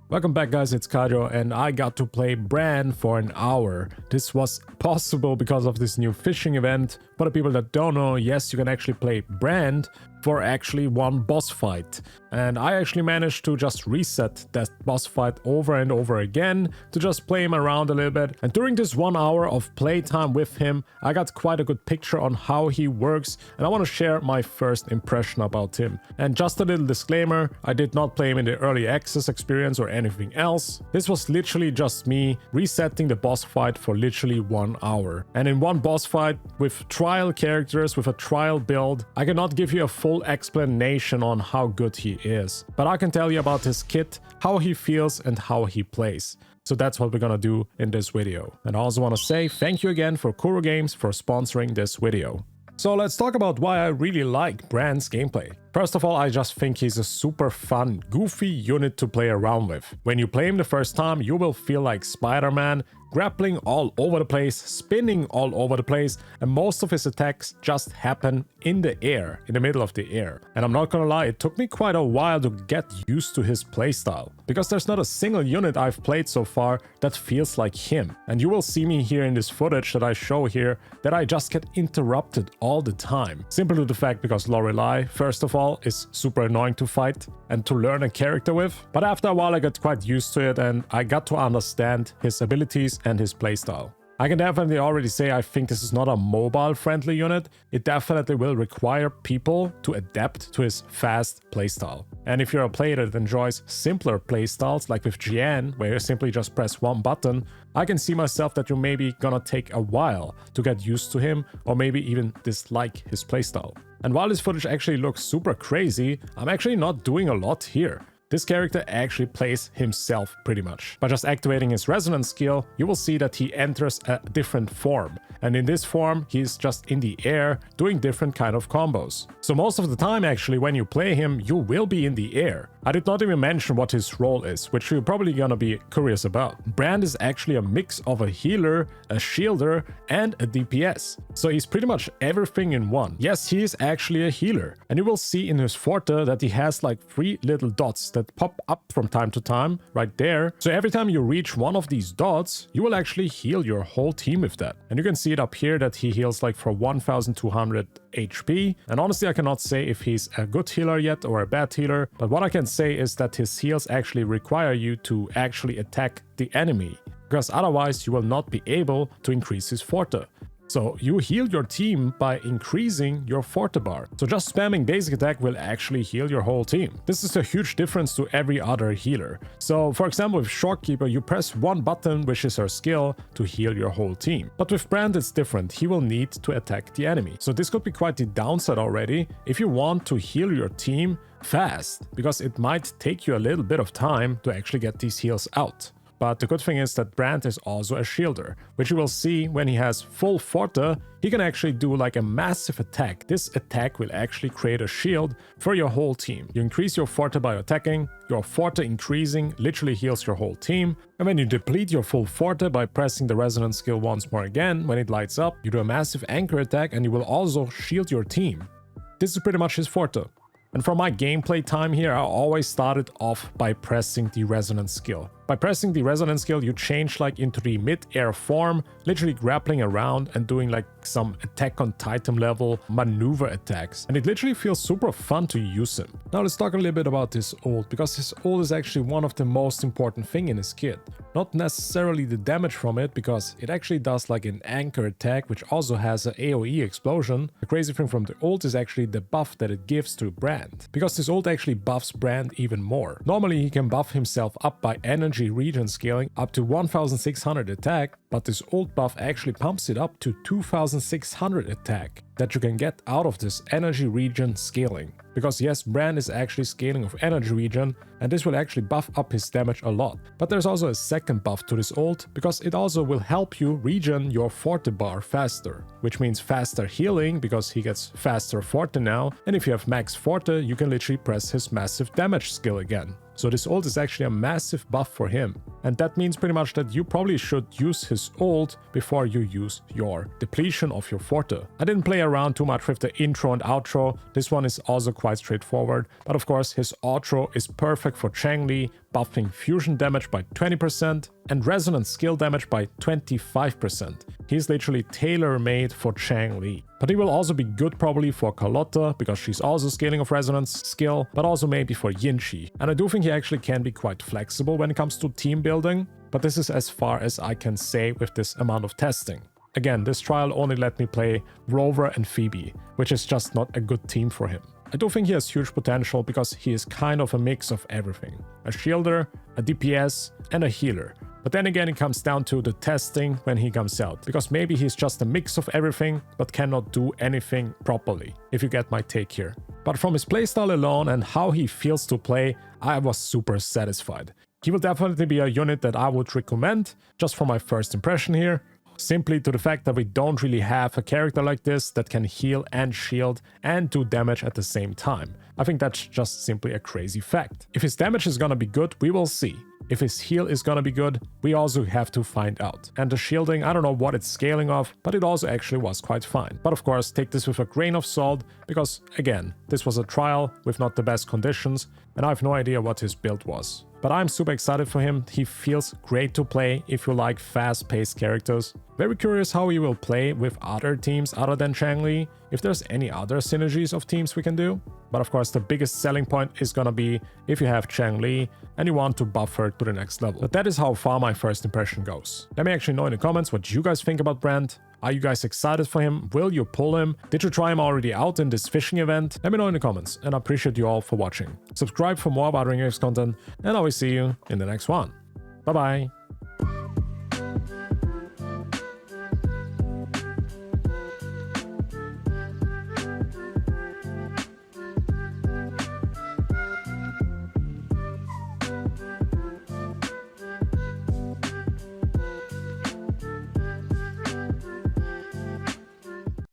Welcome back guys, it's Kydro and I got to play BRANT for an hour. This was possible because of this new fishing event. For the people that don't know, yes, you can actually play BRANT for actually one boss fight. And I actually managed to just reset that boss fight over and over again to just play him around a little bit. And during this 1 hour of playtime with him, I got quite a good picture on how he works and I want to share my first impression about him. And just a little disclaimer, I did not play him in the early access experience or anything else. This was literally just me resetting the boss fight for literally 1 hour. And in one boss fight with trial characters, with a trial build, I cannot give you a full explanation on how good he is. But I can tell you about his kit, how he feels and how he plays. So that's what we're gonna do in this video. And I also want to say thank you again for Kuro Games for sponsoring this video. So let's talk about why I really like BRANT's gameplay. First of all, I just think he's a super fun, goofy unit to play around with. When you play him the first time, you will feel like Spider-Man, grappling all over the place, spinning all over the place, and most of his attacks just happen in the air, in the middle of the air. And I'm not gonna lie, it took me quite a while to get used to his playstyle, because there's not a single unit I've played so far that feels like him. And you will see me here in this footage that I show here that I just get interrupted all the time. Simply to the fact because Lorelei, first of all, is super annoying to fight and to learn a character with. But after a while I got quite used to it and I got to understand his abilities and his playstyle. I can definitely already say I think this is not a mobile friendly unit. It definitely will require people to adapt to his fast playstyle. And if you're a player that enjoys simpler playstyles like with Jian, where you simply just press one button, I can see myself that you're maybe gonna take a while to get used to him or maybe even dislike his playstyle. And while this footage actually looks super crazy, I'm actually not doing a lot here. This character actually plays himself pretty much. By just activating his resonance skill, you will see that he enters a different form. And in this form, he's just in the air doing different kind of combos. So most of the time actually when you play him, you will be in the air. I did not even mention what his role is, which you're probably gonna be curious about. BRANT is actually a mix of a healer, a shielder, and a DPS. So he's pretty much everything in one. Yes, he is actually a healer. And you will see in his forte that he has like 3 little dots that pop up from time to time right there. So every time you reach one of these dots, you will actually heal your whole team with that. And you can see it up here that he heals like for 1200 HP. And honestly, I cannot say if he's a good healer yet or a bad healer, but what I can say is that his heals actually require you to actually attack the enemy, because otherwise you will not be able to increase his forte. So you heal your team by increasing your forte bar. So just spamming basic attack will actually heal your whole team. This is a huge difference to every other healer. So for example with Shorekeeper, you press one button, which is her skill, to heal your whole team. But with BRANT it's different, he will need to attack the enemy. So this could be quite the downside already if you want to heal your team fast, because it might take you a little bit of time to actually get these heals out. But the good thing is that BRANT is also a shielder, which you will see when he has full forte, he can actually do like a massive attack. This attack will actually create a shield for your whole team. You increase your forte by attacking, your forte increasing literally heals your whole team. And when you deplete your full forte by pressing the resonance skill once more again, when it lights up, you do a massive anchor attack and you will also shield your team. This is pretty much his forte. And for my gameplay time here, I always started off by pressing the resonance skill. By pressing the resonance skill, you change like into the mid-air form, literally grappling around and doing like some Attack on Titan level maneuver attacks. And it literally feels super fun to use him. Now let's talk a little bit about his ult, because his ult is actually one of the most important thing in his kit. Not necessarily the damage from it, because it actually does like an anchor attack, which also has an AoE explosion. The crazy thing from the ult is actually the buff that it gives to BRANT, because his ult actually buffs BRANT even more. Normally he can buff himself up by energy regen scaling up to 1600 attack, but this ult buff actually pumps it up to 2600 attack that you can get out of this energy regen scaling. Because yes, BRANT is actually scaling of energy regen, and this will actually buff up his damage a lot. But there's also a second buff to this ult, because it also will help you regen your forte bar faster, which means faster healing, because he gets faster forte now, and if you have max forte, you can literally press his massive damage skill again. So this ult is actually a massive buff for him. And that means pretty much that you probably should use his ult before you use your depletion of your forte. I didn't play around too much with the intro and outro. This one is also quite straightforward. But of course his outro is perfect for Changli, buffing fusion damage by 20% and resonance skill damage by 25%. He's literally tailor-made for Changli. But he will also be good probably for Carlotta, because she's also scaling of resonance skill, but also maybe for Yinchi. And I do think he actually can be quite flexible when it comes to team building, but this is as far as I can say with this amount of testing. Again, this trial only let me play Rover and Phoebe, which is just not a good team for him. I do think he has huge potential because he is kind of a mix of everything. A shielder, a DPS, and a healer. But then again, it comes down to the testing when he comes out, because maybe he's just a mix of everything but cannot do anything properly, if you get my take here. But from his playstyle alone and how he feels to play, I was super satisfied. He will definitely be a unit that I would recommend, just for my first impression here. Simply to the fact that we don't really have a character like this that can heal and shield and do damage at the same time. I think that's just simply a crazy fact. If his damage is gonna be good, we will see. If his heal is gonna be good, we also have to find out. And the shielding, I don't know what it's scaling of, but it also actually was quite fine. But of course, take this with a grain of salt, because again, this was a trial with not the best conditions, and I have no idea what his build was. But I'm super excited for him. He feels great to play if you like fast-paced characters. Very curious how he will play with other teams other than Changli, if there's any other synergies of teams we can do. But of course, the biggest selling point is gonna be if you have Changli and you want to buff her to the next level. But that is how far my first impression goes. Let me actually know in the comments what you guys think about Brand. Are you guys excited for him? Will you pull him? Did you try him already out in this fishing event? Let me know in the comments, and I appreciate you all for watching. Subscribe for more Wuthering content, and I will see you in the next one. Bye bye!